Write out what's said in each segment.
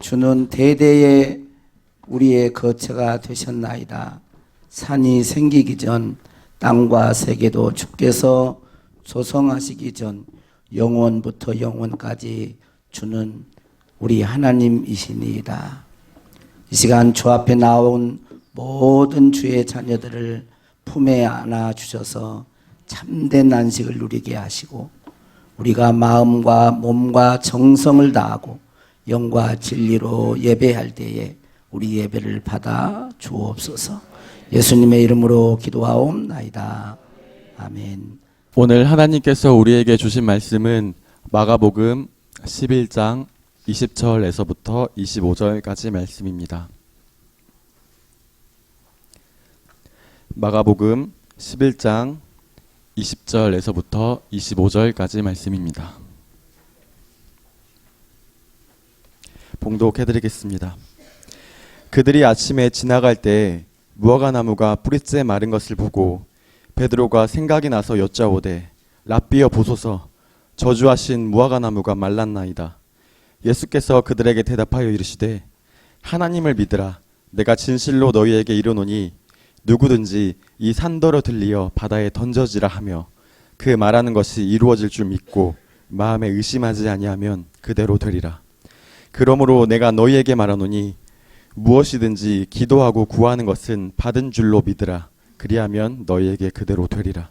주는 대대에 우리의 거처가 되셨나이다. 산이 생기기 전 땅과 세계도 주께서 조성하시기 전 영원부터 영원까지 주는 우리 하나님이시니이다. 이 시간 주 앞에 나온 모든 주의 자녀들을 품에 안아 주셔서 참된 안식을 누리게 하시고 우리가 마음과 몸과 정성을 다하고 영과 진리로 예배할 때에 우리 예배를 받아 주옵소서. 예수님의 이름으로 기도하옵나이다. 아멘. 오늘 하나님께서 우리에게 주신 말씀은 마가복음 11장 20절에서부터 25절까지 말씀입니다. 마가복음 11장 20절에서부터 25절까지 말씀입니다. 봉독해드리겠습니다. 그들이 아침에 지나갈 때 무화과나무가 뿌리째 마른 것을 보고 베드로가 생각이 나서 여짜오되 랍비여 보소서, 저주하신 무화과나무가 말랐나이다. 예수께서 그들에게 대답하여 이르시되 하나님을 믿으라. 내가 진실로 너희에게 이르노니 누구든지 이 산더러 들리어 바다에 던져지라 하며 그 말하는 것이 이루어질 줄 믿고 마음에 의심하지 아니하면 그대로 되리라. 그러므로 내가 너희에게 말하노니 무엇이든지 기도하고 구하는 것은 받은 줄로 믿으라. 그리하면 너희에게 그대로 되리라.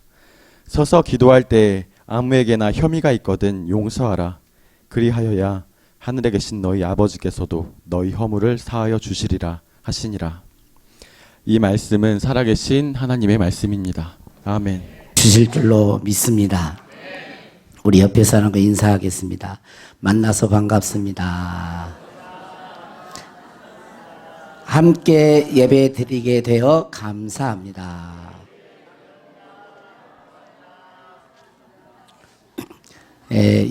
서서 기도할 때 아무에게나 혐의가 있거든 용서하라. 그리하여야 하늘에 계신 너희 아버지께서도 너희 허물을 사하여 주시리라 하시니라. 이 말씀은 살아계신 하나님의 말씀입니다. 아멘. 주실 줄로 믿습니다. 우리 옆에 사람과 인사하겠습니다. 만나서 반갑습니다. 함께 예배 드리게 되어 감사합니다.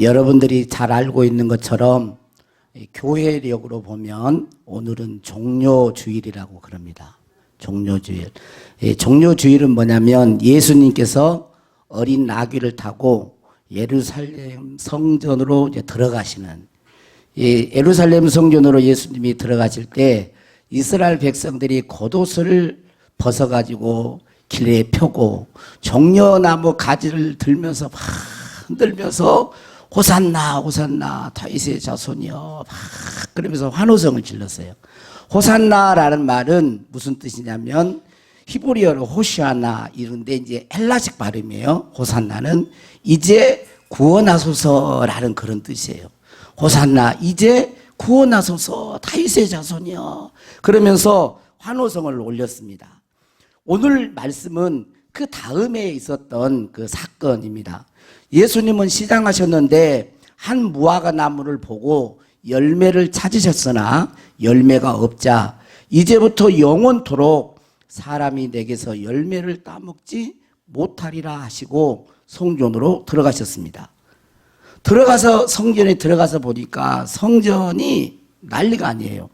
여러분들이 잘 알고 있는 것처럼 교회력으로 보면 오늘은 종료주일이라고 그럽니다. 종료주일. 종료주일은 뭐냐면 예수님께서 어린 나귀를 타고 예루살렘 성전으로 이제 들어가시는, 예루살렘 성전으로 예수님이 들어가실 때 이스라엘 백성들이 겉옷을 벗어가지고 길에 펴고 종려나무 가지를 들면서 막 흔들면서 호산나 호산나 다윗의 자손이여 막 그러면서 환호성을 질렀어요. 호산나라는 말은 무슨 뜻이냐면 히브리어로 호시아나 이런데 이제 헬라식 발음이에요. 호산나는 이제 구원하소서라는 그런 뜻이에요. 호산나 이제 구원하소서 다윗의 자손이여 그러면서 환호성을 올렸습니다. 오늘 말씀은 그 다음에 있었던 그 사건입니다. 예수님은 시장하셨는데 한 무화과 나무를 보고 열매를 찾으셨으나 열매가 없자 이제부터 영원토록 사람이 내게서 열매를 따먹지 못하리라 하시고 성전으로 들어가셨습니다. 들어가서 성전에 들어가서 보니까 성전이 난리가 아니에요.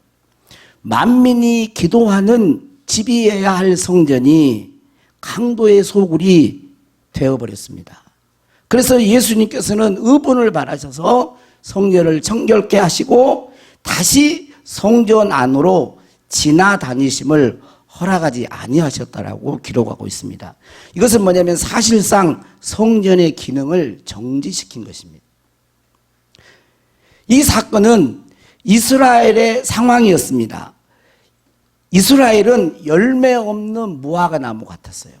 만민이 기도하는 집이어야 할 성전이 강도의 소굴이 되어버렸습니다. 그래서 예수님께서는 의분을 바라셔서 성전을 정결케 하시고 다시 성전 안으로 지나다니심을 허락하지 아니하셨다라고 기록하고 있습니다. 이것은 뭐냐면 사실상 성전의 기능을 정지시킨 것입니다. 이 사건은 이스라엘의 상황이었습니다. 이스라엘은 열매 없는 무화과 나무 같았어요.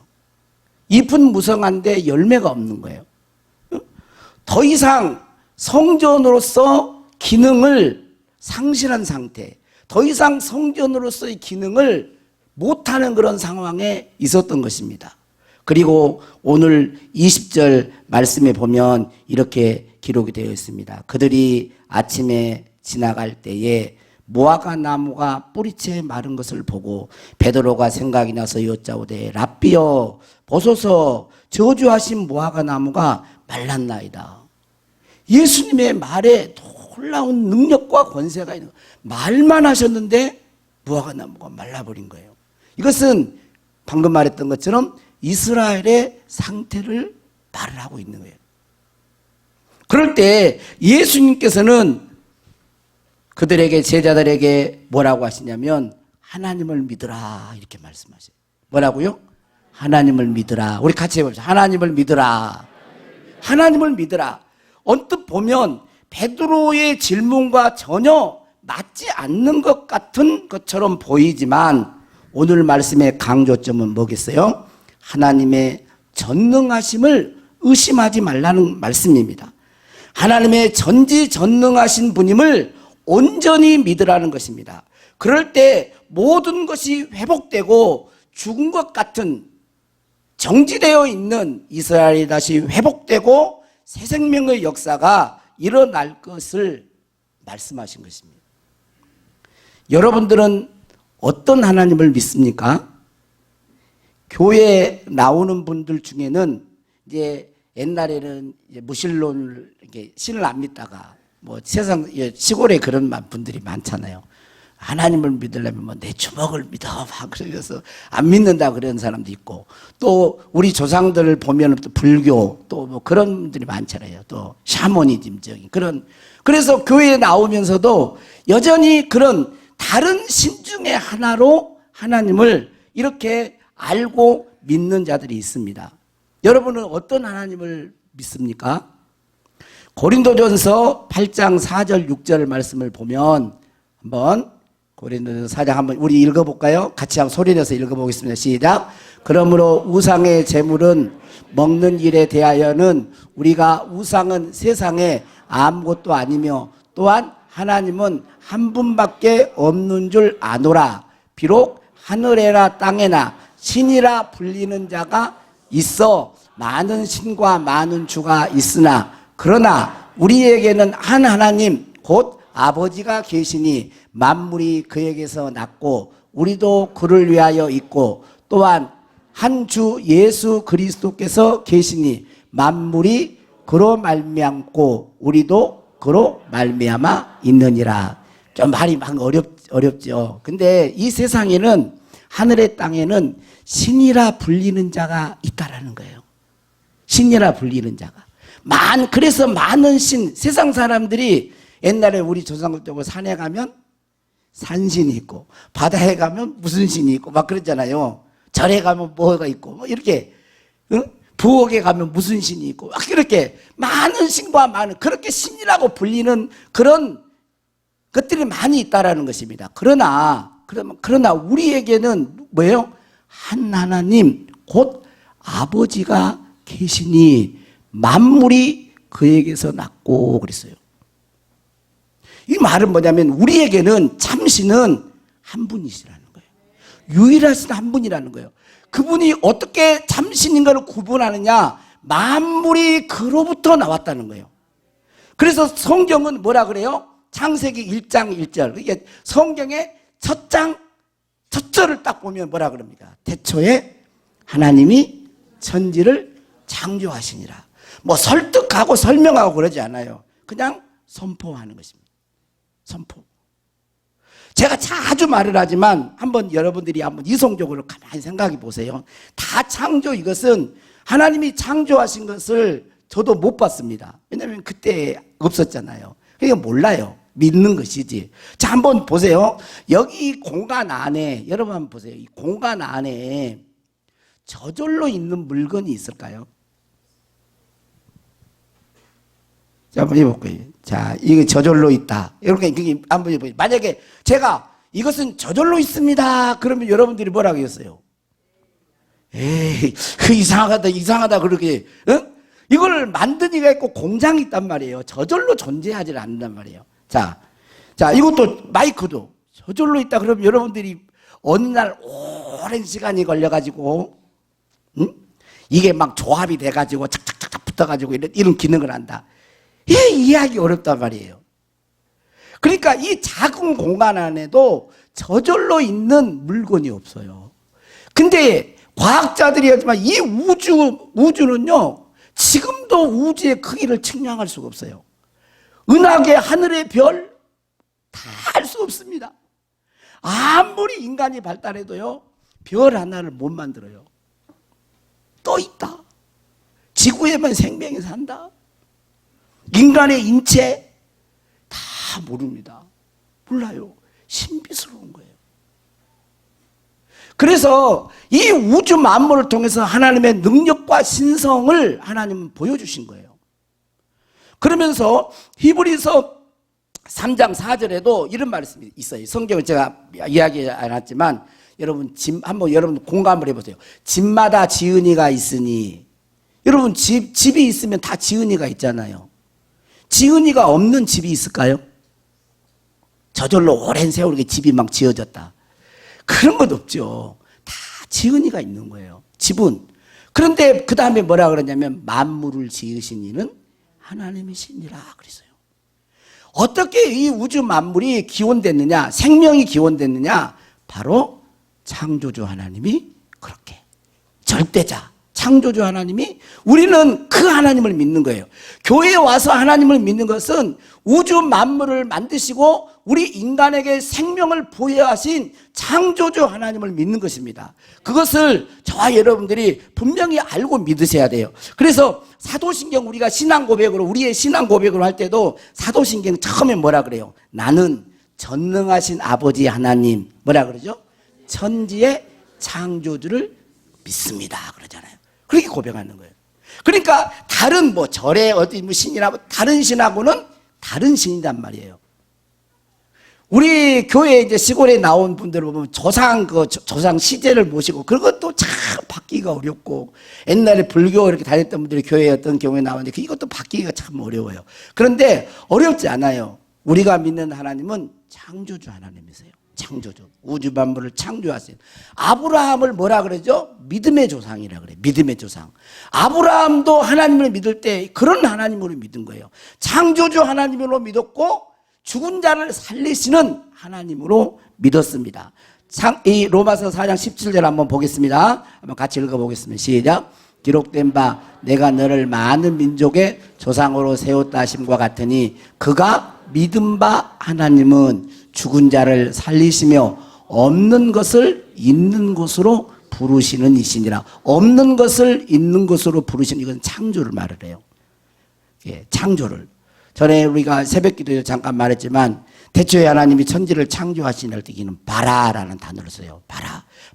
잎은 무성한데 열매가 없는 거예요. 더 이상 성전으로서 기능을 상실한 상태, 더 이상 성전으로서의 기능을 못하는 그런 상황에 있었던 것입니다. 그리고 오늘 20절 말씀에 보면 이렇게 기록이 되어 있습니다. 그들이 아침에 지나갈 때에 무화과 나무가 뿌리채 마른 것을 보고 베드로가 생각이 나서 여짜오되 랍비여 보소서, 저주하신 무화과 나무가 말랐나이다. 예수님의 말에 놀라운 능력과 권세가 있는, 말만 하셨는데 무화과 나무가 말라버린 거예요. 이것은 방금 말했던 것처럼 이스라엘의 상태를 말을 하고 있는 거예요. 그럴 때 예수님께서는 그들에게 제자들에게 뭐라고 하시냐면 하나님을 믿으라 이렇게 말씀하세요. 뭐라고요? 하나님을 믿으라. 우리 같이 해봅시다. 하나님을 믿으라. 하나님을 믿으라. 언뜻 보면 베드로의 질문과 전혀 맞지 않는 것 같은 것처럼 보이지만 오늘 말씀의 강조점은 뭐겠어요? 하나님의 전능하심을 의심하지 말라는 말씀입니다. 하나님의 전지전능하신 분임을 온전히 믿으라는 것입니다. 그럴 때 모든 것이 회복되고 죽은 것 같은 정지되어 있는 이스라엘이 다시 회복되고 새 생명의 역사가 일어날 것을 말씀하신 것입니다. 여러분들은 어떤 하나님을 믿습니까? 교회에 나오는 분들 중에는 이제 옛날에는 무신론을 이렇게 신을 안 믿다가 뭐 세상 시골에 그런 분들이 많잖아요. 하나님을 믿으려면 뭐 내 주먹을 믿어 막 그러면서 안 믿는다 그런 사람도 있고 또 우리 조상들을 보면 또 불교 또 뭐 그런 분들이 많잖아요. 또 샤머니즘적인 그런 그래서 교회에 나오면서도 여전히 그런 다른 신 중에 하나로 하나님을 이렇게 알고 믿는 자들이 있습니다. 여러분은 어떤 하나님을 믿습니까? 고린도전서 8장 4절 6절 말씀을 보면 한번 고린도전서 4장 한번 우리 읽어볼까요? 같이 한번 소리내서 읽어보겠습니다. 시작. 그러므로 우상의 제물은 먹는 일에 대하여는 우리가 우상은 세상에 아무것도 아니며 또한 하나님은 한 분밖에 없는 줄 아노라. 비록 하늘에나 땅에나 신이라 불리는 자가 있어 많은 신과 많은 주가 있으나 그러나 우리에게는 한 하나님 곧 아버지가 계시니 만물이 그에게서 났고 우리도 그를 위하여 있고 또한 한 주 예수 그리스도께서 계시니 만물이 그로 말미암고 우리도 그로 말미암아 있느니라. 좀 말이 막 어렵죠. 근데 이 세상에는 하늘의 땅에는 신이라 불리는 자가 있다라는 거예요. 신이라 불리는 자가. 그래서 많은 신, 세상 사람들이 옛날에 우리 조상들 산에 가면 산신이 있고, 바다에 가면 무슨 신이 있고, 막 그랬잖아요. 절에 가면 뭐가 있고, 뭐 이렇게, 응? 부엌에 가면 무슨 신이 있고, 막 이렇게 많은 신과 많은, 그렇게 신이라고 불리는 그런 것들이 많이 있다라는 것입니다. 그러나 우리에게는 뭐예요? 한 하나님, 곧 아버지가 계시니 만물이 그에게서 났고 그랬어요. 이 말은 뭐냐면 우리에게는 참신은 한 분이시라는 거예요. 유일하신 한 분이라는 거예요. 그분이 어떻게 참신인가를 구분하느냐? 만물이 그로부터 나왔다는 거예요. 그래서 성경은 뭐라 그래요? 창세기 1장 1절. 이게 성경의 첫 절을 딱 보면 뭐라 그럽니까? 태초에 하나님이 천지를 창조하시니라. 뭐 설득하고 설명하고 그러지 않아요. 그냥 선포하는 것입니다. 선포. 제가 자주 말을 하지만 한번 여러분들이 한번 이성적으로 가만히 생각해 보세요. 다 창조 이것은 하나님이 창조하신 것을 저도 못 봤습니다. 왜냐하면 그때 없었잖아요. 그러니까 몰라요. 믿는 것이지. 자, 한번 보세요. 여기 공간 안에 여러분 한번 보세요. 이 공간 안에 저절로 있는 물건이 있을까요? 자, 한번 해볼게요. 자, 이게 저절로 있다. 이렇게 한번 해보세요. 만약에 제가 이것은 저절로 있습니다. 그러면 여러분들이 뭐라고 했어요? 에이, 이상하다, 그렇게. 응? 이걸 만든 이가 있고 공장이 있단 말이에요. 저절로 존재하지 않는단 말이에요. 자, 이것도 마이크도 저절로 있다. 그러면 여러분들이 어느 날 오랜 시간이 걸려가지고, 응? 이게 막 조합이 돼가지고 착착착 붙어가지고 이런 기능을 한다. 이해하기 어렵단 말이에요. 그러니까 이 작은 공간 안에도 저절로 있는 물건이 없어요. 근데 과학자들이 하지만 이 우주는요, 지금도 우주의 크기를 측량할 수가 없어요. 은하계 하늘의 별 다 알 수 없습니다. 아무리 인간이 발달해도요, 별 하나를 못 만들어요. 또 있다. 지구에만 생명이 산다. 인간의 인체 다 모릅니다. 몰라요. 신비스러운 거예요. 그래서 이 우주 만물을 통해서 하나님의 능력과 신성을 하나님은 보여주신 거예요. 그러면서 히브리서 3장 4절에도 이런 말씀이 있어요. 성경을 제가 이야기 안 했지만 여러분 한번 여러분 공감을 해보세요. 집마다 지은이가 있으니, 여러분 집이 있으면 다 지은이가 있잖아요. 지은이가 없는 집이 있을까요? 저절로 오랜 세월 집이 막 지어졌다, 그런 것 없죠. 다 지은이가 있는 거예요, 집은. 그런데 그 다음에 뭐라 그러냐면 만물을 지으신 이는 하나님이시니라 그랬어요. 어떻게 이 우주 만물이 기원됐느냐, 생명이 기원됐느냐? 바로 창조주 하나님이 그렇게, 절대자 창조주 하나님이, 우리는 그 하나님을 믿는 거예요. 교회에 와서 하나님을 믿는 것은 우주 만물을 만드시고 우리 인간에게 생명을 부여하신 창조주 하나님을 믿는 것입니다. 그것을 저와 여러분들이 분명히 알고 믿으셔야 돼요. 그래서 사도신경, 우리가 신앙 고백으로, 우리의 신앙 고백으로 할 때도 사도신경 처음에 뭐라 그래요? 나는 전능하신 아버지 하나님, 뭐라 그러죠? 천지의 창조주를 믿습니다 그러잖아요. 그렇게 고백하는 거예요. 그러니까 다른 뭐 절에 어디 뭐 신이나 다른 신하고는 다른 신이란 말이에요. 우리 교회 이제 시골에 나온 분들 보면 조상 시제를 모시고, 그것도 참 받기가 어렵고, 옛날에 불교 이렇게 다녔던 분들이 교회에 어떤 경우에 나오는데 이것도 받기가 참 어려워요. 그런데 어렵지 않아요. 우리가 믿는 하나님은 창조주 하나님이세요. 창조주, 우주 만물을 창조하세요. 아브라함을 뭐라 그러죠? 믿음의 조상이라 그래요. 믿음의 조상. 아브라함도 하나님을 믿을 때 그런 하나님으로 믿은 거예요. 창조주 하나님으로 믿었고 죽은 자를 살리시는 하나님으로 믿었습니다. 이 로마서 4장 17절 한번 보겠습니다. 한번 같이 읽어보겠습니다. 시작. 기록된 바 내가 너를 많은 민족의 조상으로 세웠다 하심과 같으니 그가 믿은 바 하나님은 죽은 자를 살리시며 없는 것을 있는 것으로 부르시는 이시니라. 없는 것을 있는 것으로 부르시는, 이건 창조를 말을 해요. 예, 창조를. 전에 우리가 새벽기도에 잠깐 말했지만 태초에 하나님이 천지를 창조하신 때기는 바라라는 단어를 써요.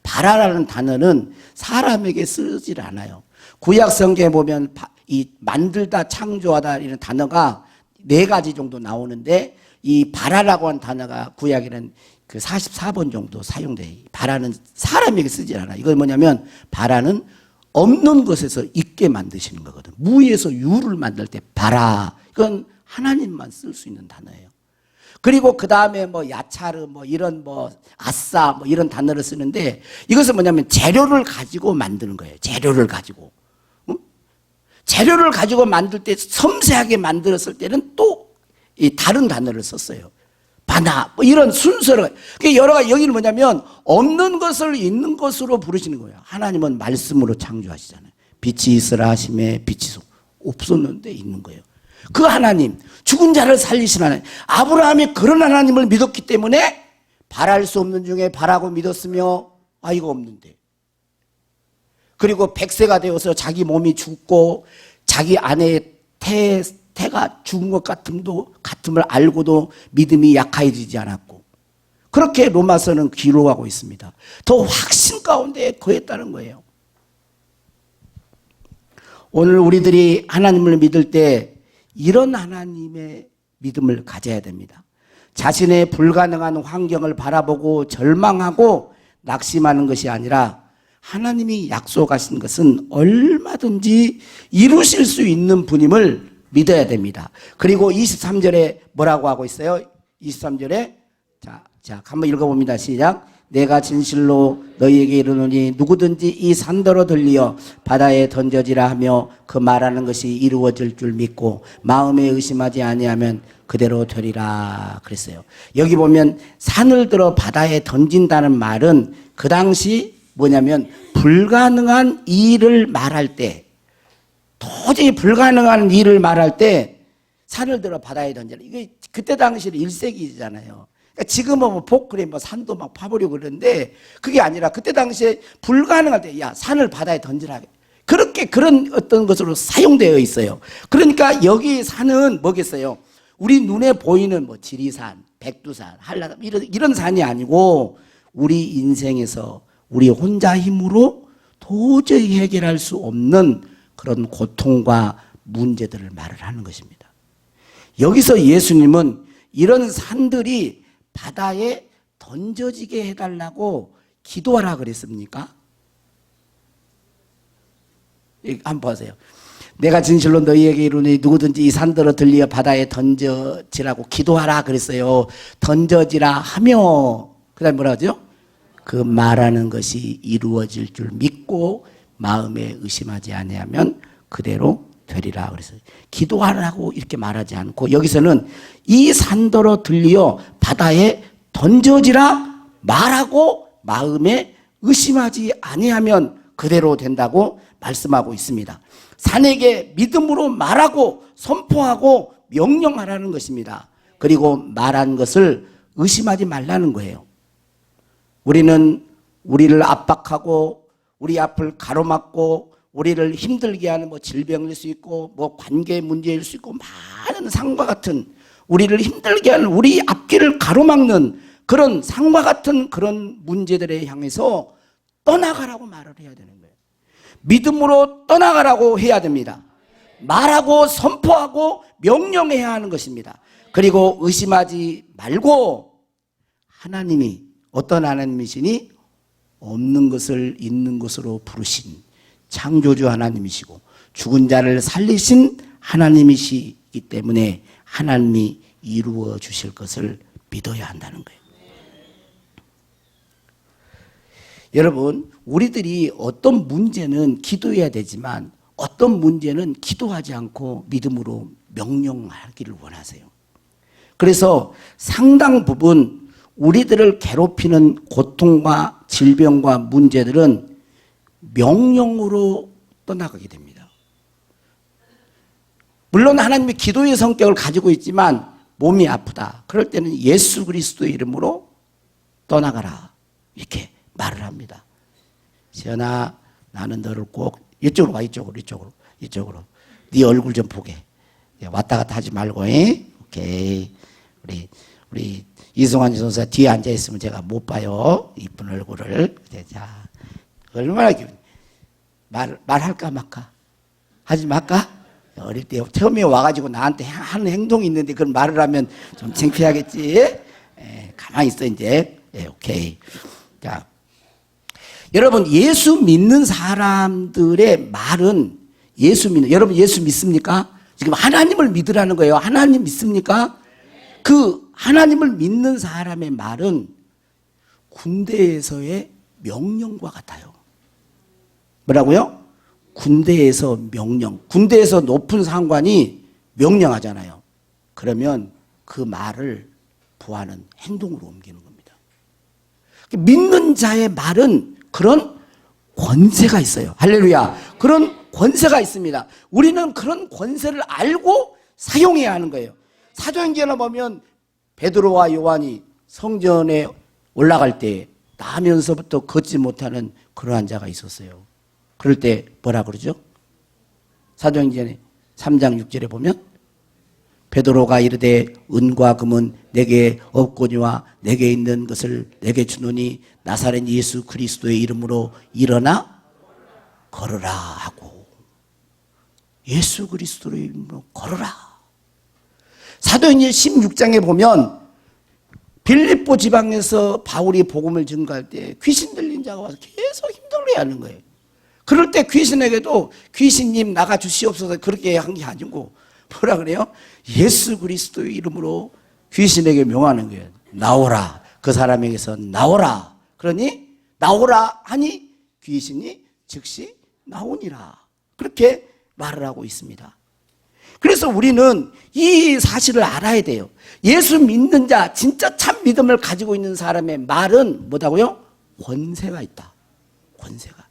바라라는 단어는 사람에게 쓰질 않아요. 구약 성경에 보면 이 만들다, 창조하다 이런 단어가 4가지 정도 나오는데, 이 바라라고 하는 단어가 구약에는 그 44번 정도 사용돼요. 바라는 사람에게 쓰질 않아요. 이건 뭐냐면 바라는 없는 것에서 있게 만드시는 거거든. 무에서 유를 만들 때 바라, 이건 하나님만 쓸 수 있는 단어예요. 그리고 그 다음에 뭐 야차르 뭐 이런 뭐 아싸 뭐 이런 단어를 쓰는데, 이것은 뭐냐면 재료를 가지고 만드는 거예요. 재료를 가지고. 재료를 가지고 만들 때, 섬세하게 만들었을 때는 또 이 다른 단어를 썼어요. 바나 뭐 이런 순서로. 여러 가지, 여기는 뭐냐면 없는 것을 있는 것으로 부르시는 거예요. 하나님은 말씀으로 창조하시잖아요. 빛이 있으라 하심에 빛이 없었는데 있는 거예요. 그 하나님, 죽은 자를 살리신 하나님, 아브라함이 그런 하나님을 믿었기 때문에 바랄 수 없는 중에 바라고 믿었으며 아이가 없는데, 그리고 100세가 되어서 자기 몸이 죽고 자기 아내의 태가 죽은 것 같음을 알고도 믿음이 약해지지 않았고, 그렇게 로마서는 기록하고 있습니다. 더 확신 가운데 거했다는 거예요. 오늘 우리들이 하나님을 믿을 때 이런 하나님의 믿음을 가져야 됩니다. 자신의 불가능한 환경을 바라보고 절망하고 낙심하는 것이 아니라 하나님이 약속하신 것은 얼마든지 이루실 수 있는 분임을 믿어야 됩니다. 그리고 23절에 뭐라고 하고 있어요? 23절에 자 한번 읽어봅니다. 시작. 내가 진실로 너희에게 이르노니 누구든지 이 산더러 들리어 바다에 던져지라 하며 그 말하는 것이 이루어질 줄 믿고 마음에 의심하지 아니하면 그대로 되리라 그랬어요. 여기 보면 산을 들어 바다에 던진다는 말은 그 당시 뭐냐면 불가능한 일을 말할 때, 도저히 불가능한 일을 말할 때 산을 들어 바다에 던지라. 이게 그때 당시는 1세기잖아요. 그러니까 지금은 뭐 포크레인 뭐 산도 막 파버리고 그러는데, 그게 아니라 그때 당시에 불가능할 때 야 산을 바다에 던지라. 그렇게 그런 어떤 것으로 사용되어 있어요. 그러니까 여기 산은 뭐겠어요? 우리 눈에 보이는 뭐 지리산, 백두산, 한라산 이런 산이 아니고 우리 인생에서 우리 혼자 힘으로 도저히 해결할 수 없는 그런 고통과 문제들을 말을 하는 것입니다. 여기서 예수님은 이런 산들이 바다에 던져지게 해달라고 기도하라 그랬습니까? 한번 보세요. 내가 진실로 너희에게 이르노니 누구든지 이 산들어 들리어 바다에 던져지라고 기도하라 그랬어요. 던져지라 하며 그 다음에 뭐라 하죠? 그 말하는 것이 이루어질 줄 믿고 마음에 의심하지 아니하면 그대로 되리라 그랬어요. 기도하라고 이렇게 말하지 않고 여기서는 이 산더러 들리어 바다에 던져지라 말하고 마음에 의심하지 아니하면 그대로 된다고 말씀하고 있습니다. 산에게 믿음으로 말하고 선포하고 명령하라는 것입니다. 그리고 말한 것을 의심하지 말라는 거예요. 우리는 우리를 압박하고 우리 앞을 가로막고 우리를 힘들게 하는 질병일 수 있고 관계 문제일 수 있고 많은 상과 같은 우리를 힘들게 하는 우리 앞길을 가로막는 그런 상과 같은 그런 문제들에 향해서 떠나가라고 말을 해야 되는 거예요. 믿음으로 떠나가라고 해야 됩니다. 말하고 선포하고 명령해야 하는 것입니다. 그리고 의심하지 말고 하나님이 어떤 하나님이시니 없는 것을 있는 것으로 부르신 창조주 하나님이시고 죽은 자를 살리신 하나님이시기 때문에 하나님이 이루어 주실 것을 믿어야 한다는 거예요. 여러분, 우리들이 어떤 문제는 기도해야 되지만 어떤 문제는 기도하지 않고 믿음으로 명령하기를 원하세요. 그래서 상당 부분 우리들을 괴롭히는 고통과 질병과 문제들은 명령으로 떠나가게 됩니다. 물론 하나님이 기도의 성격을 가지고 있지만 몸이 아프다. 그럴 때는 예수 그리스도의 이름으로 떠나가라. 이렇게 말을 합니다. 시연아, 나는 너를 꼭 이쪽으로 와, 이쪽으로. 네 얼굴 좀 보게. 왔다 갔다 하지 말고, 오케이. 우리 이승환 전사 뒤에 앉아 있으면 제가 못 봐요. 이쁜 얼굴을. 자, 얼마나 말할까 말까? 하지 말까? 어릴 때 처음에 와가지고 나한테 하는 행동이 있는데 그걸 말을 하면 좀 창피하겠지? 가만히 있어 이제. 오케이. 자. 여러분, 예수 믿는 사람들의 말은 여러분 예수 믿습니까? 지금 하나님을 믿으라는 거예요. 하나님 믿습니까? 그 하나님을 믿는 사람의 말은 군대에서의 명령과 같아요. 뭐라고요? 군대에서 명령. 군대에서 높은 상관이 명령하잖아요. 그러면 그 말을 부하는 행동으로 옮기는 겁니다. 믿는 자의 말은 그런 권세가 있어요. 할렐루야. 그런 권세가 있습니다. 우리는 그런 권세를 알고 사용해야 하는 거예요. 사도행전에 보면 베드로와 요한이 성전에 올라갈 때 나면서부터 걷지 못하는 그러한 자가 있었어요. 그럴 때 뭐라 그러죠? 사도행전에 3장 6절에 보면 베드로가 이르되 은과 금은 내게 없거니와 내게 있는 것을 내게 주노니 나사렛 예수 그리스도의 이름으로 일어나 걸으라 하고, 예수 그리스도의 이름으로 걸으라. 사도행전 16장에 보면 빌립보 지방에서 바울이 복음을 증거할 때 귀신 들린 자가 와서 계속 힘들게 하는 거예요. 그럴 때 귀신에게도 귀신님 나가 주시옵소서 그렇게 한 게 아니고 뭐라 그래요? 예수 그리스도의 이름으로 귀신에게 명하는 거예요. 나오라. 그 사람에게서 나오라. 그러니 나오라 하니 귀신이 즉시 나오니라. 그렇게 말을 하고 있습니다. 그래서 우리는 이 사실을 알아야 돼요. 예수 믿는 자, 진짜 참 믿음을 가지고 있는 사람의 말은 뭐다고요? 권세가 있다. 권세가.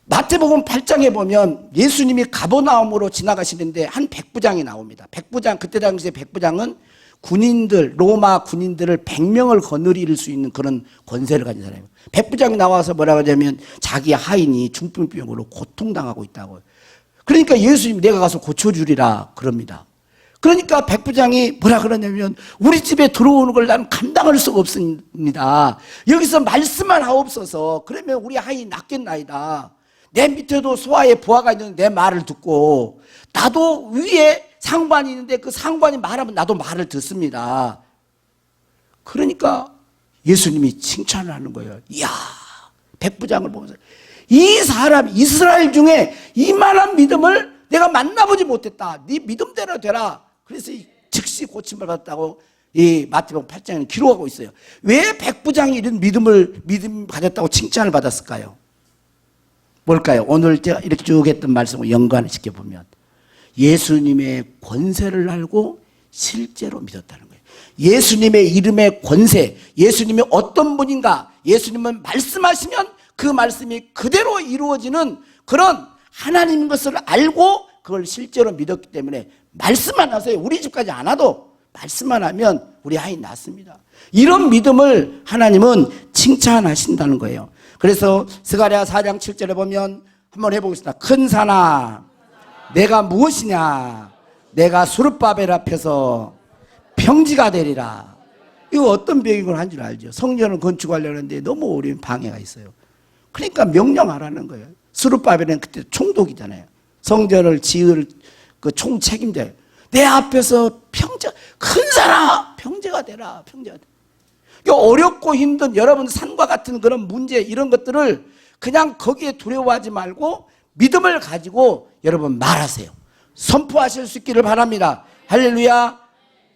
마태복음 8장에 보면 예수님이 가버나움으로 지나가시는데 한 백부장이 나옵니다. 백부장, 그때 당시에 백부장은 군인들, 로마 군인들을 100명을 거느릴 수 있는 그런 권세를 가진 사람이에요. 백부장이 나와서 뭐라고 하냐면 자기 하인이 중풍병으로 고통당하고 있다고. 그러니까 예수님 내가 가서 고쳐주리라 그럽니다. 그러니까 백부장이 뭐라 그러냐면 우리 집에 들어오는 걸 나는 감당할 수가 없습니다. 여기서 말씀만 하옵소서. 그러면 우리 아이 낫겠나이다. 내 밑에도 소아의 부하가 있는데 내 말을 듣고 나도 위에 상관이 있는데 그 상관이 말하면 나도 말을 듣습니다. 그러니까 예수님이 칭찬을 하는 거예요. 이야, 백부장을 보면서 이 사람 이스라엘 중에 이만한 믿음을 내가 만나보지 못했다. 네 믿음대로 되라. 그래서 즉시 고침을 받았다고 이 마태복음 8장에는 기록하고 있어요. 왜 백부장이 이런 믿음 가졌다고 칭찬을 받았을까요? 뭘까요? 오늘 제가 이렇게 쭉 했던 말씀을 연관을 시켜보면 예수님의 권세를 알고 실제로 믿었다는 거예요. 예수님의 이름의 권세, 예수님이 어떤 분인가, 예수님은 말씀하시면 그 말씀이 그대로 이루어지는 그런 하나님인 것을 알고 그걸 실제로 믿었기 때문에 말씀만 하세요. 우리 집까지 안 와도 말씀만 하면 우리 아이 낫습니다. 이런 믿음을 하나님은 칭찬하신다는 거예요. 그래서 스가랴 4장 7절에 보면 한번 해보겠습니다. 큰 산아 내가 무엇이냐, 내가 수르바벨 앞에서 평지가 되리라. 이거 어떤 배경을 한 줄 알죠? 성전을 건축하려고 하는데 너무 오랜 방해가 있어요. 그러니까 명령하라는 거예요. 수르바벨은 그때 총독이잖아요. 성전을 지을 그 총 책임자. 내 앞에서 큰 산아 평지가 되라. 평지가 되라. 어렵고 힘든 여러분 산과 같은 그런 문제 이런 것들을 그냥 거기에 두려워하지 말고 믿음을 가지고 여러분 말하세요. 선포하실 수 있기를 바랍니다. 할렐루야.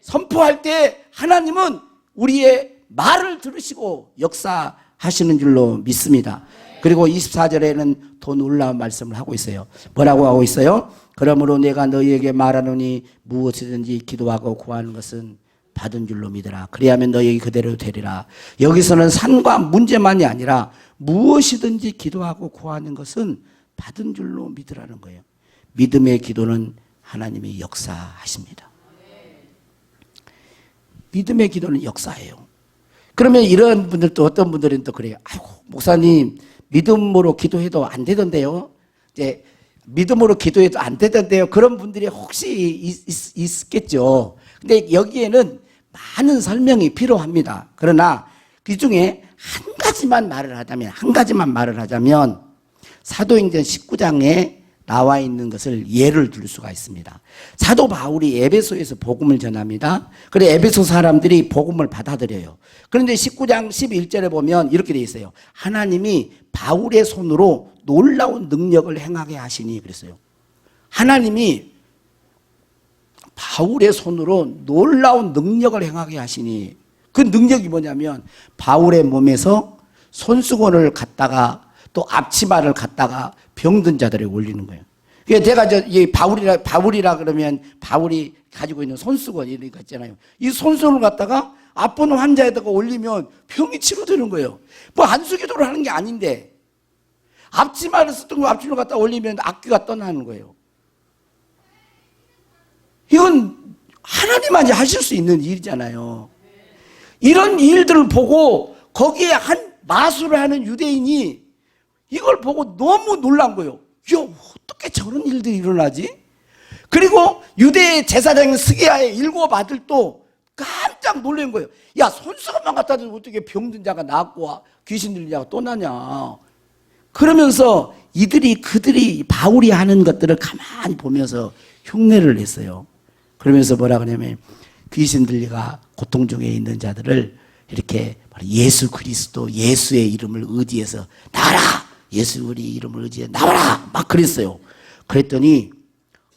선포할 때 하나님은 우리의 말을 들으시고 역사하시는 줄로 믿습니다. 그리고 24절에는 더 놀라운 말씀을 하고 있어요. 뭐라고 하고 있어요? 그러므로 내가 너희에게 말하노니 무엇이든지 기도하고 구하는 것은 받은 줄로 믿으라. 그리하면 너희에게 그대로 되리라. 여기서는 산과 문제만이 아니라 무엇이든지 기도하고 구하는 것은 받은 줄로 믿으라는 거예요. 믿음의 기도는 하나님이 역사하십니다. 믿음의 기도는 역사예요. 그러면 이런 분들도 어떤 분들은 또 그래요. 아이고 목사님 믿음으로 기도해도 안 되던데요. 이제 믿음으로 기도해도 안 되던데요. 그런 분들이 혹시 있겠죠. 근데 여기에는 많은 설명이 필요합니다. 그러나 그 중에 한 가지만 말을 하자면 사도행전 19장에 나와 있는 것을 예를 들 수가 있습니다. 사도 바울이 에베소에서 복음을 전합니다. 그래 에베소 사람들이 복음을 받아들여요. 그런데 19장 11절에 보면 이렇게 돼 있어요. 하나님이 바울의 손으로 놀라운 능력을 행하게 하시니 그랬어요. 하나님이 바울의 손으로 놀라운 능력을 행하게 하시니 그 능력이 뭐냐면 바울의 몸에서 손수건을 갖다가 또 앞치마를 갖다가 병든 자들에 올리는 거예요. 제가 이 바울이라 그러면 바울이 가지고 있는 손수건 이런 거 있잖아요. 이 손수건을 갖다가 아픈 환자에다가 올리면 병이 치료되는 거예요. 뭐 안수기도를 하는 게 아닌데 앞치마를 쓰던 거 앞치마를 갖다 올리면 악귀가 떠나는 거예요. 이건 하나님만이 하실 수 있는 일이잖아요. 이런 일들을 보고 거기에 한 마술을 하는 유대인이 이걸 보고 너무 놀란 거예요. 야, 어떻게 저런 일들이 일어나지? 그리고 유대 제사장인 스게야의 7 아들도 깜짝 놀란 거예요. 야, 손수건만 갖다 대도 어떻게 병든 자가 낫고 귀신 들린 자가 또 나냐. 그러면서 그들이 바울이 하는 것들을 가만히 보면서 흉내를 냈어요. 그러면서 뭐라 그러냐면 귀신 들리가 고통 중에 있는 자들을 이렇게 예수 그리스도 예수의 이름을 의지해서 나와라. 예수 우리 이름을 의지해 나와라. 막 그랬어요. 그랬더니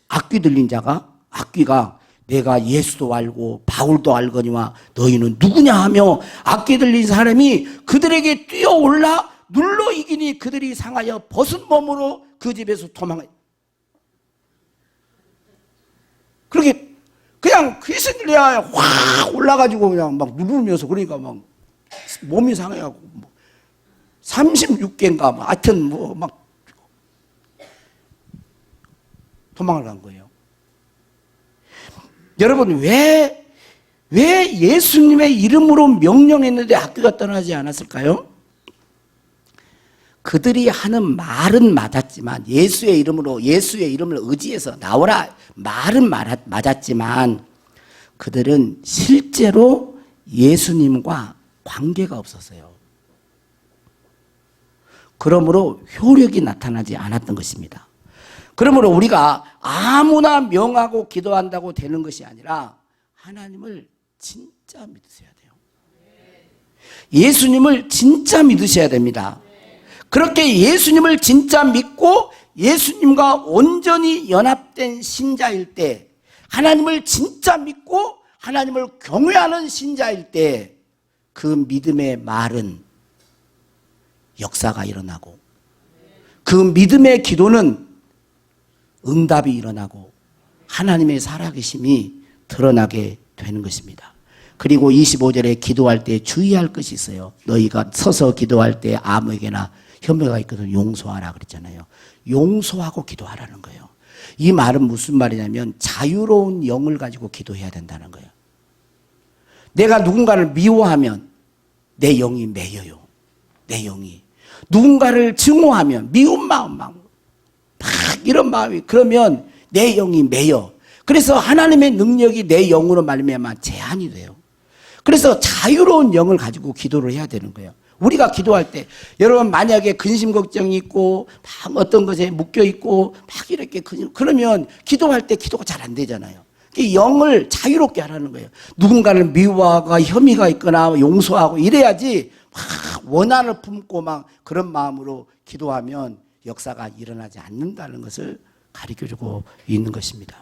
악귀 들린 자가 악귀가 내가 예수도 알고 바울도 알거니와 너희는 누구냐 하며 악귀 들린 사람이 그들에게 뛰어올라 눌러 이기니 그들이 상하여 벗은 몸으로 그 집에서 도망해. 그렇게 그냥 귀신 들려야 확 올라가지고 그냥 막 누르면서 그러니까 막 몸이 상해갖고 36개인가 뭐 하여튼 뭐 막 도망을 간 거예요. 여러분 왜 예수님의 이름으로 명령했는데 악귀가 떠나지 않았을까요? 그들이 하는 말은 맞았지만 예수의 이름을 의지해서 나오라 말은 맞았지만 그들은 실제로 예수님과 관계가 없었어요. 그러므로 효력이 나타나지 않았던 것입니다. 그러므로 우리가 아무나 명하고 기도한다고 되는 것이 아니라 하나님을 진짜 믿으셔야 돼요. 예수님을 진짜 믿으셔야 됩니다. 그렇게 예수님을 진짜 믿고 예수님과 온전히 연합된 신자일 때, 하나님을 진짜 믿고 하나님을 경외하는 신자일 때 그 믿음의 말은 역사가 일어나고 그 믿음의 기도는 응답이 일어나고 하나님의 살아계심이 드러나게 되는 것입니다. 그리고 25절에 기도할 때 주의할 것이 있어요. 너희가 서서 기도할 때 아무에게나 혐의가 있거든 용서하라 그랬잖아요. 용서하고 기도하라는 거예요. 이 말은 무슨 말이냐면 자유로운 영을 가지고 기도해야 된다는 거예요. 내가 누군가를 미워하면 내 영이 매여요. 내 영이. 누군가를 증오하면 미운 마음 막 이런 마음이 그러면 내 영이 매여. 그래서 하나님의 능력이 내 영으로 말미암아 제한이 돼요. 그래서 자유로운 영을 가지고 기도를 해야 되는 거예요. 우리가 기도할 때 여러분 만약에 근심 걱정이 있고 막 어떤 것에 묶여 있고 막 이렇게 그러면 기도할 때 기도가 잘 안 되잖아요. 영을 자유롭게 하라는 거예요. 누군가를 미워하고 혐의가 있거나 용서하고 이래야지 막 원한을 품고 막 그런 마음으로 기도하면 역사가 일어나지 않는다는 것을 가르쳐주고 있는 것입니다.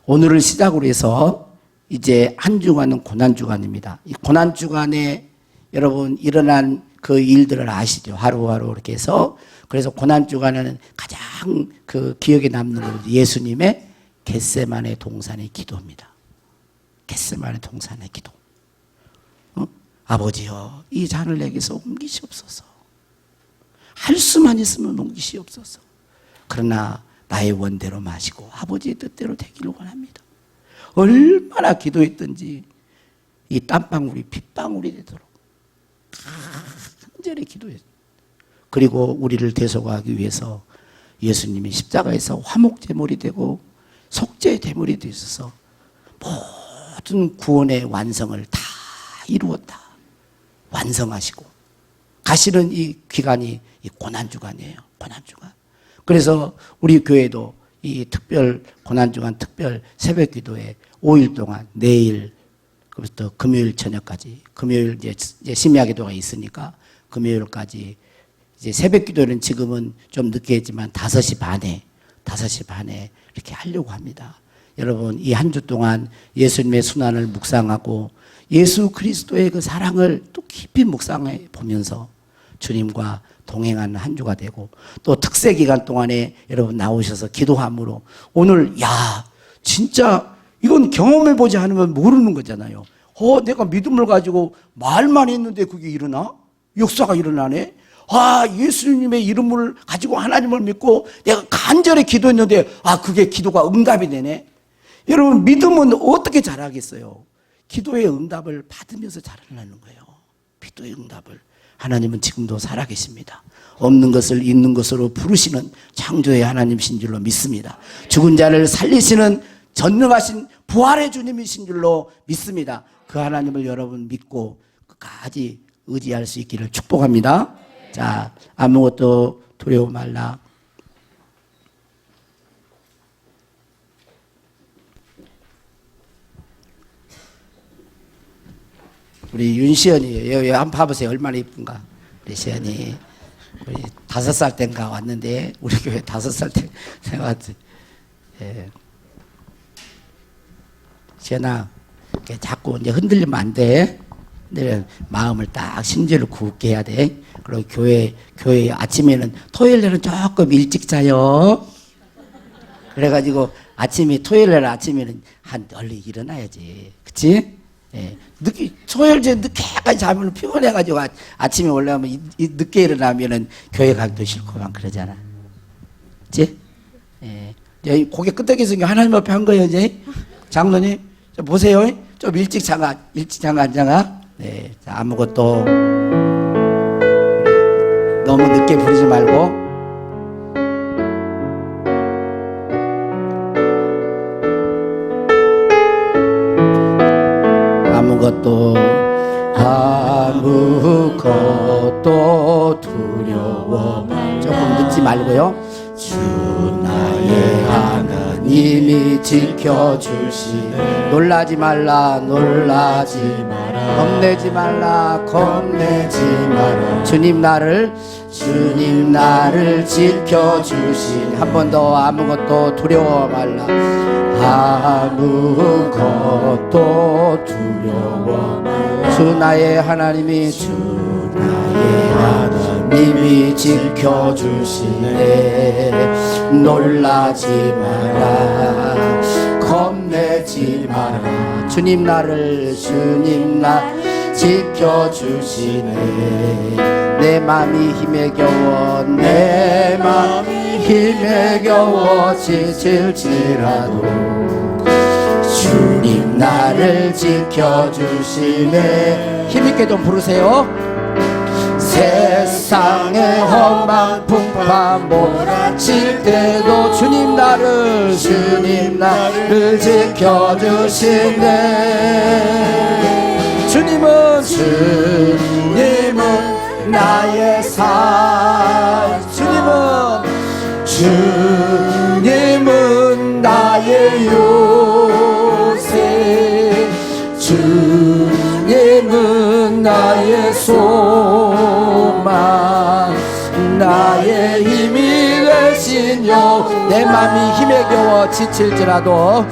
오늘을 시작으로 해서 이제 한 주간은 고난주간입니다. 이 고난주간에 여러분 일어난 그 일들을 아시죠? 하루하루 이렇게 해서. 그래서 고난주간에는 가장 그 기억에 남는 건 예수님의 겟세마네 동산의 기도입니다. 겟세마네 동산의 기도. 아버지여 이 잔을 내게서 옮기시옵소서. 할 수만 있으면 옮기시옵소서. 그러나 나의 원대로 마시고 아버지의 뜻대로 되기를 원합니다. 얼마나 기도했든지 이 땀방울이 핏방울이 되도록 간절히 기도했어요. 그리고 우리를 대속하기 위해서 예수님이 십자가에서 화목제물이 되고 속죄의 제물이 되셔서 모든 구원의 완성을 다 이루었다. 완성하시고 가시는 이 기간이 이 고난주간이에요. 고난주간. 그래서 우리 교회도 이 특별 고난주간 특별 새벽기도에 5일 동안 내일부터 금요일 저녁까지 금요일 이제 심야기도가 있으니까 금요일까지 이제 새벽기도는 지금은 좀 늦게 했지만 5시 반에 이렇게 하려고 합니다. 여러분 이 한 주 동안 예수님의 순환을 묵상하고 예수 그리스도의 그 사랑을 또 깊이 묵상해 보면서 주님과 동행하는 한 주가 되고 또 특세 기간 동안에 여러분 나오셔서 기도함으로 오늘 야 진짜 이건 경험해 보지 않으면 모르는 거잖아요. 내가 믿음을 가지고 말만 했는데 그게 일어나? 역사가 일어나네? 예수님의 이름을 가지고 하나님을 믿고 내가 간절히 기도했는데 그게 기도가 응답이 되네. 여러분 믿음은 어떻게 잘하겠어요? 기도의 응답을 받으면서 잘하는 거예요. 기도의 응답을. 하나님은 지금도 살아계십니다. 없는 것을 있는 것으로 부르시는 창조의 하나님이신 줄로 믿습니다. 죽은 자를 살리시는 전능하신 부활의 주님이신 줄로 믿습니다. 그 하나님을 여러분 믿고 끝까지 의지할 수 있기를 축복합니다. 자, 아무것도 두려워 말라. 우리 윤시연이에요. 여기 한번 봐보세요. 얼마나 이쁜가. 우리 시연이. 우리 5살 땐가 왔는데, 우리 교회 5살 때 왔지. 예. 시연아, 자꾸 이제 흔들리면 안 돼. 근데 마음을 딱 심지를 굳게 해야 돼. 그리고 교회 아침에는, 토요일에는 조금 일찍 자요. 그래가지고 토요일날 아침에는 얼른 일어나야지. 그치? 예. 토요일 늦게까지 자면 피곤해가지고 아침에 올라오면 늦게 일어나면은 교회 가기도 싫고 막 그러잖아. 그치? 예. 고개 끄덕여서 하나님 앞에 한 거예요, 이제. 장로님, 보세요. 좀 일찍 장가 안 장가? 네. 자, 아무것도 너무 늦게 부르지 말고. 아무것도 두려워 조금 늦지 말고요. 주 나의 하나님이 지켜주시네. 놀라지 말라 겁내지 말라 주님 나를 지켜주시네. 한 번 더 아무것도 두려워 말라. 아무것도 두려워 말라. 주 나의 하나님이 지켜주시네. 놀라지 마라 겁내지 마라. 주님 나 지켜주시네. 내 맘이 힘에 겨워 지칠지라도 주님 나를 지켜주시네. 힘있게 좀 부르세요. 세상의 험한 풍파 몰아칠 때도 주님 나를 지켜주시네. 주님은 나의 산. 주님은 나의 요새. 주님은 나의 소망. 나의 힘이 되신 여. 내 맘이 힘에 겨워 지칠지라도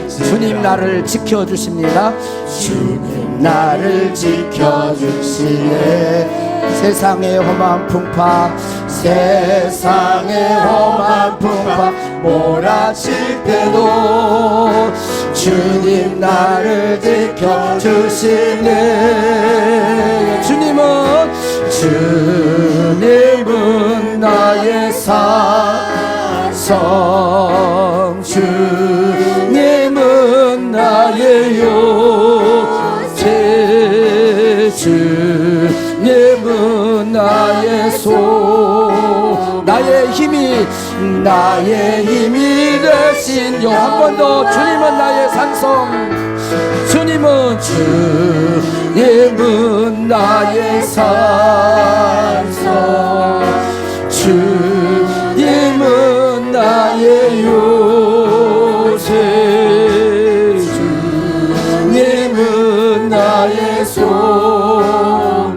주님 나를 지켜주십니다. 주님 나를 지켜주시네. 세상의 험한 풍파 몰아칠 때도 주님 나를 지켜주시네. 주님은 나의 산성. 주님은 나의 요새. 주님은 나의 나의 힘이 되신 여. 한 번 더. 주님은 나의 산성. 주님은 나의 산성. 주님은 나의 요새. 주님은 나의 소망.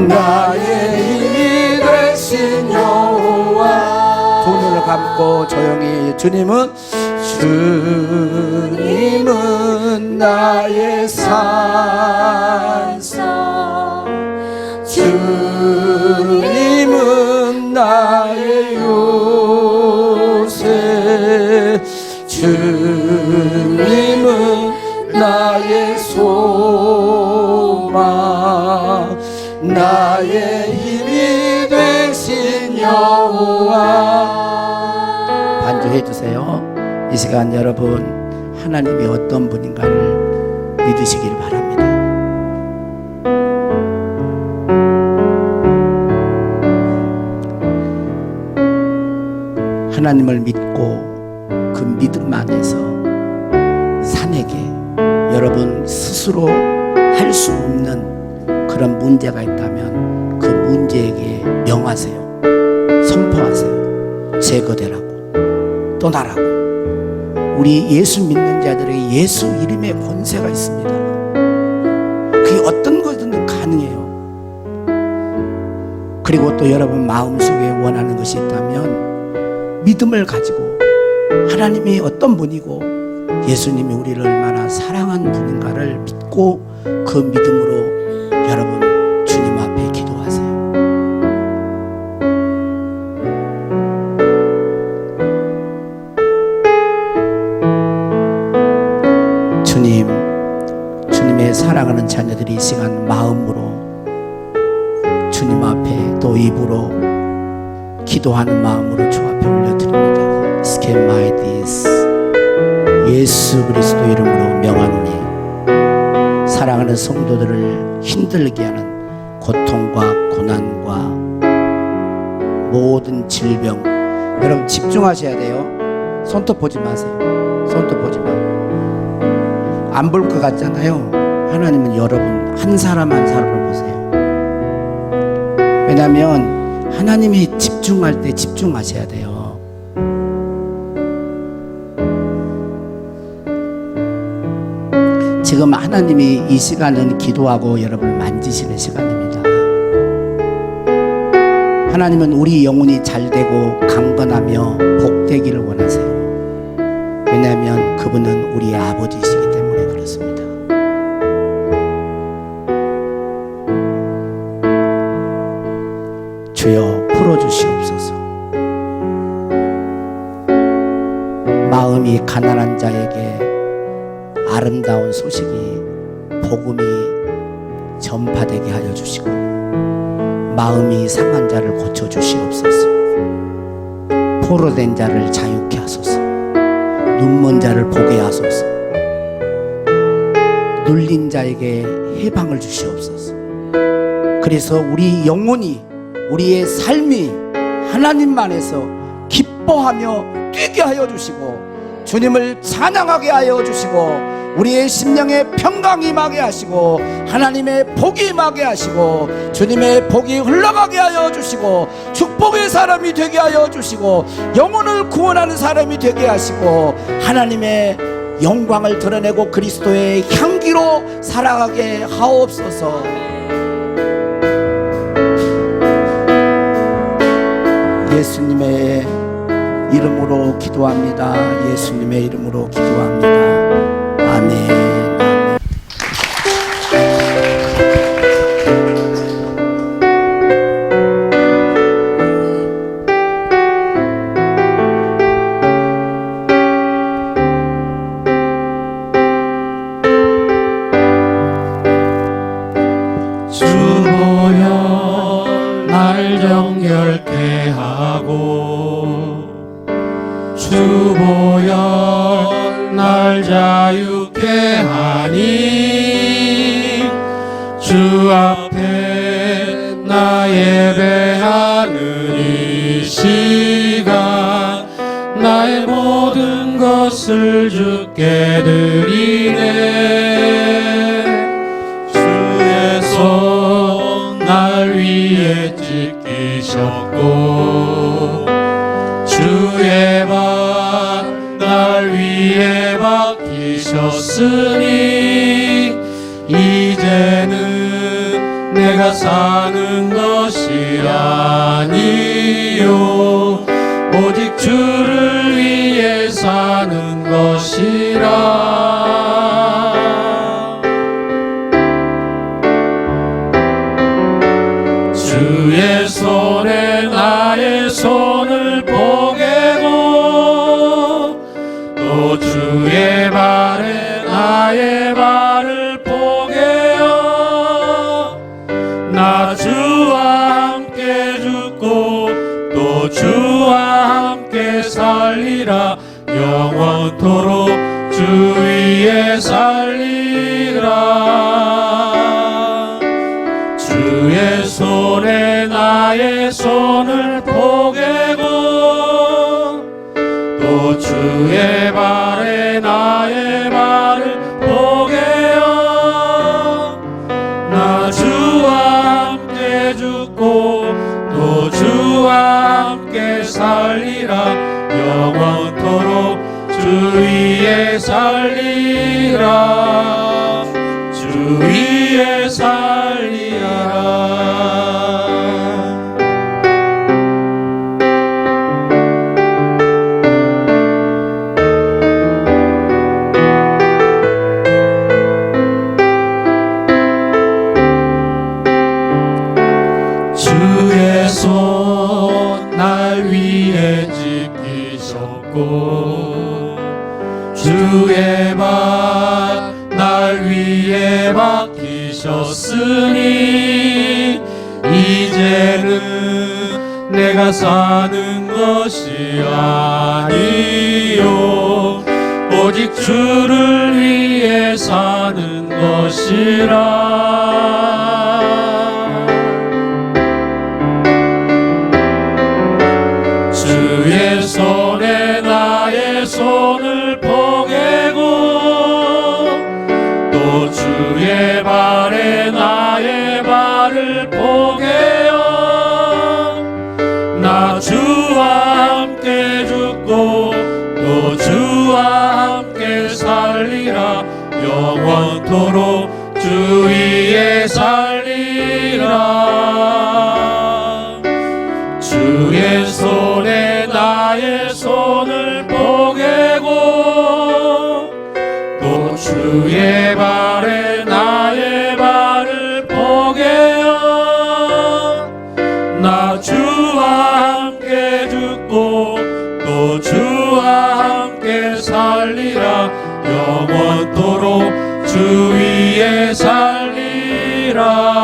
나의 힘이 되신 여호와. 두 눈을 감고 조용히. 주님은 나의 산성. 주님은 나의 요새. 주님은 나의 소망. 나의 힘이 되신 여호와. 반주해 주세요. 이 시간 여러분 하나님이 어떤 분인가를 믿으시길 바랍니다. 하나님을 믿고 그 믿음 안에서 산에게 여러분 스스로 할 수 없는 그런 문제가 있다면 그 문제에게 명하세요. 선포하세요. 제거되라고, 떠나라고. 우리 예수 믿는 자들에게 예수 이름의 권세가 있습니다. 그게 어떤 것이든 가능해요. 그리고 또 여러분 마음속에 원하는 것이 있다면 믿음을 가지고 하나님이 어떤 분이고 예수님이 우리를 얼마나 사랑한 분인가를 믿고 그 믿음으로 여러분 주님 앞에 기도하세요. 주님의 사랑하는 자녀들이 이 시간 마음으로 주님 앞에 또 입으로 기도하는 마음으로 주 앞에 올려드립니다. 스케마이디스 예수 그리스도 이름으로 명하노니 사랑하는 성도들을 힘들게 하는 고통과 고난과 모든 질병, 여러분 집중하셔야 돼요. 손톱 보지 마세요. 손톱 보지 마. 안 볼 것 같잖아요. 하나님은 여러분 한 사람 한 사람을 보세요. 왜냐하면 하나님이 집중할 때 집중하셔야 돼요. 지금 하나님이 이 시간은 기도하고 여러분을 만지시는 시간입니다. 하나님은 우리 영혼이 잘되고 강건하며 복되기를 원하세요. 왜냐하면 그분은 우리의 아버지이시기 때문에 그렇습니다. 주여 풀어주시옵소서. 마음이 가난한 자에게 아름다운 소식이 복음이 전파되게 하여 주시고 마음이 상한 자를 고쳐 주시옵소서. 포로된 자를 자유케 하소서. 눈먼 자를 보게 하소서. 눌린 자에게 해방을 주시옵소서. 그래서 우리 영혼이, 우리의 삶이 하나님만에서 기뻐하며 뛰게 하여 주시고 주님을 찬양하게 하여 주시고 우리의 심령에 평강이 임하게 하시고 하나님의 복이 임하게 하시고 주님의 복이 흘러가게 하여 주시고 축복의 사람이 되게 하여 주시고 영혼을 구원하는 사람이 되게 하시고 하나님의 영광을 드러내고 그리스도의 향기로 살아가게 하옵소서. 예수님의 이름으로 기도합니다. 예수님의 이름으로 기도합니다. 아멘. 주보여 날 정결케 하고 주보여 날 자유케 하니 주 앞에 나 예배하는 이 시간 나의 모든 것을 주께 드리네. 주의 손 날 위에 찢기셨고 주의 발 날 위에 박히셨으니 이제는 내가 사는 것이 아니요 오직 주를 위해 사는 것이라. 주의 손에 나의 손을 포개고 또 주의 발에 나의 발을 포개어 나 주와 함께 죽고 또 주와 함께 살리라. 영원토록 주 위에 살리라. 주의 손에 나의 손을 포개고 또 주의 발에 나의 발을 포개어 나 주와 함께 죽고 또 주와 함께 살리라. 영원토록 주 위에 살리라. 주 위에 살리라. 주의 손 날 위에 지키셨고 주의 발 날 위에 박히셨으니 이제는 내가 사는 것이 아니요 오직 주를 위해 위해 사는 것이라. 주의 손에 나의 손을 포개고 또 주의 발에 나의 발을 포개어 나 주와 함께 죽고 또 주와 함께 살리라. 영원토록 주 위에 살리라. 주의 손에 나의 손을 포개고 또 주의 발에 나의 발을 포개어 나 주와 함께 죽고 또 주와 함께 살리라. 영원토록 주 위에 살리라.